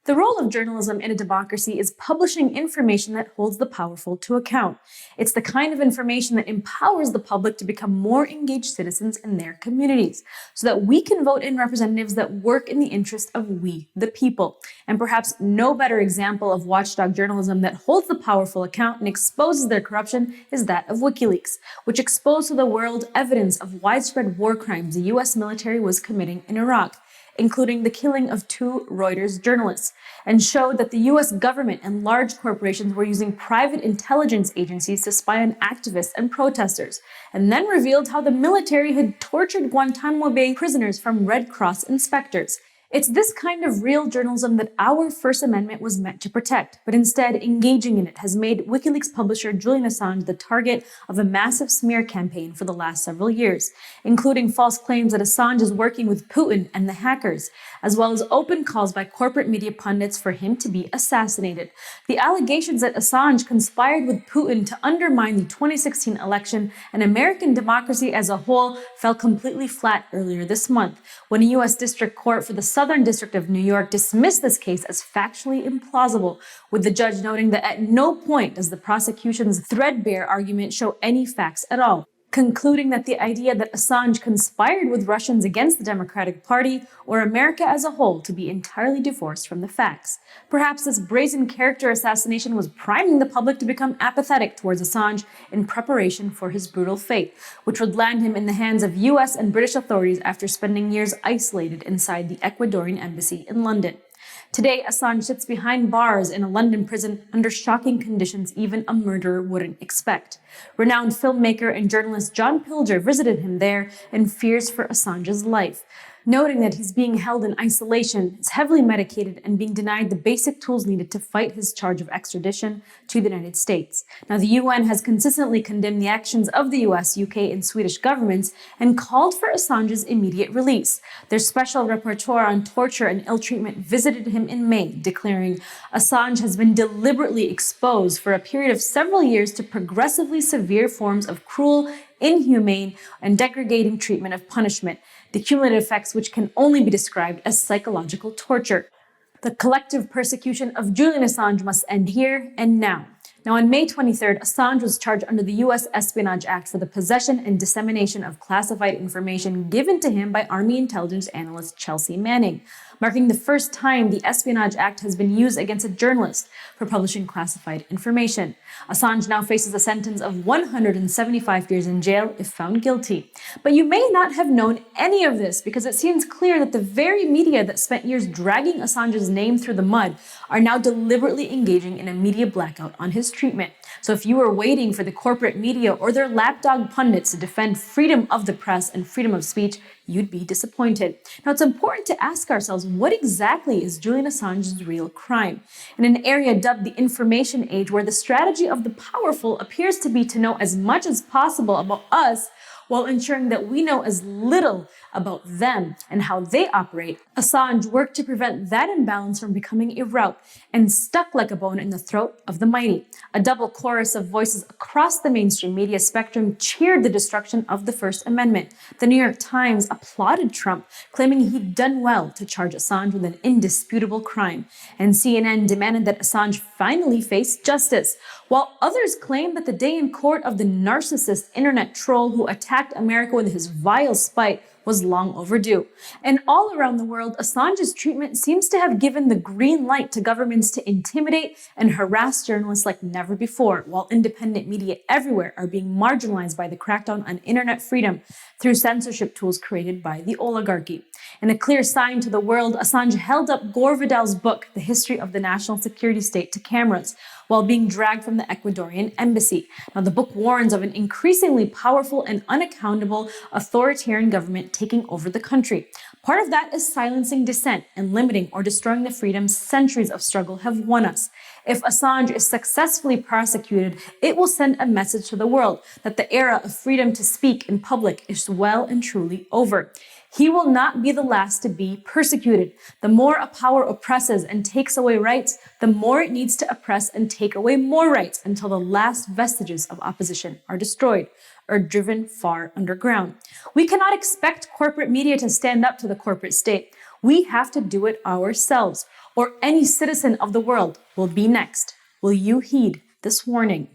The role of journalism in a democracy is publishing information that holds the powerful to account. It's the kind of information that empowers the public to become more engaged citizens in their communities, so that we can vote in representatives that work in the interest of we, the people. And perhaps no better example of watchdog journalism that holds the powerful account and exposes their corruption is that of WikiLeaks, which exposed to the world evidence of widespread war crimes the US military was committing in Iraq, including the killing of 2 Reuters journalists, and showed that the US government and large corporations were using private intelligence agencies to spy on activists and protesters, and then revealed how the military had tortured Guantanamo Bay prisoners from Red Cross inspectors. It's this kind of real journalism that our First Amendment was meant to protect, but instead engaging in it has made WikiLeaks publisher Julian Assange the target of a massive smear campaign for the last several years, including false claims that Assange is working with Putin and the hackers, as well as open calls by corporate media pundits for him to be assassinated. The allegations that Assange conspired with Putin to undermine the 2016 election and American democracy as a whole fell completely flat earlier this month, when a US District Court for the Southern District of New York dismissed this case as factually implausible, with the judge noting that at no point does the prosecution's threadbare argument show any facts at all, concluding that the idea that Assange conspired with Russians against the Democratic Party or America as a whole to be entirely divorced from the facts. Perhaps this brazen character assassination was priming the public to become apathetic towards Assange in preparation for his brutal fate, which would land him in the hands of US and British authorities after spending years isolated inside the Ecuadorian embassy in London. Today, Assange sits behind bars in a London prison under shocking conditions even a murderer wouldn't expect. Renowned filmmaker and journalist John Pilger visited him there and fears for Assange's life, noting that he's being held in isolation, is heavily medicated, and being denied the basic tools needed to fight his charge of extradition to the United States. Now, the UN has consistently condemned the actions of the US, UK, and Swedish governments and called for Assange's immediate release. Their special rapporteur on torture and ill treatment visited him in May, declaring, "Assange has been deliberately exposed for a period of several years to progressively severe forms of cruel, inhumane, and degrading treatment of punishment, the cumulative effects which can only be described as psychological torture. The collective persecution of Julian Assange must end here and now." Now, on May 23rd, Assange was charged under the US Espionage Act for the possession and dissemination of classified information given to him by Army intelligence analyst Chelsea Manning, marking the first time the Espionage Act has been used against a journalist for publishing classified information. Assange now faces a sentence of 175 years in jail if found guilty. But you may not have known any of this, because it seems clear that the very media that spent years dragging Assange's name through the mud are now deliberately engaging in a media blackout on his treatment. So if you were waiting for the corporate media or their lapdog pundits to defend freedom of the press and freedom of speech, you'd be disappointed. Now, it's important to ask ourselves, what exactly is Julian Assange's real crime? In an area dubbed the information age, where the strategy of the powerful appears to be to know as much as possible about us while ensuring that we know as little about them and how they operate, Assange worked to prevent that imbalance from becoming a rout and stuck like a bone in the throat of the mighty. A double chorus of voices across the mainstream media spectrum cheered the destruction of the First Amendment. The New York Times applauded Trump, claiming he'd done well to charge Assange with an indisputable crime, and CNN demanded that Assange finally face justice, while others claimed that the day in court of the narcissist internet troll who attacked America with his vile spite was long overdue. And all around the world, Assange's treatment seems to have given the green light to governments to intimidate and harass journalists like never before, while independent media everywhere are being marginalized by the crackdown on internet freedom through censorship tools created by the oligarchy. In a clear sign to the world, Assange held up Gore Vidal's book, The History of the National Security State, to cameras while being dragged from the Ecuadorian embassy. Now, the book warns of an increasingly powerful and unaccountable authoritarian government taking over the country. Part of that is silencing dissent and limiting or destroying the freedoms centuries of struggle have won us. If Assange is successfully prosecuted, it will send a message to the world that the era of freedom to speak in public is well and truly over. He will not be the last to be persecuted. The more a power oppresses and takes away rights, the more it needs to oppress and take away more rights until the last vestiges of opposition are destroyed or driven far underground. We cannot expect corporate media to stand up to the corporate state. We have to do it ourselves, or any citizen of the world will be next. Will you heed this warning?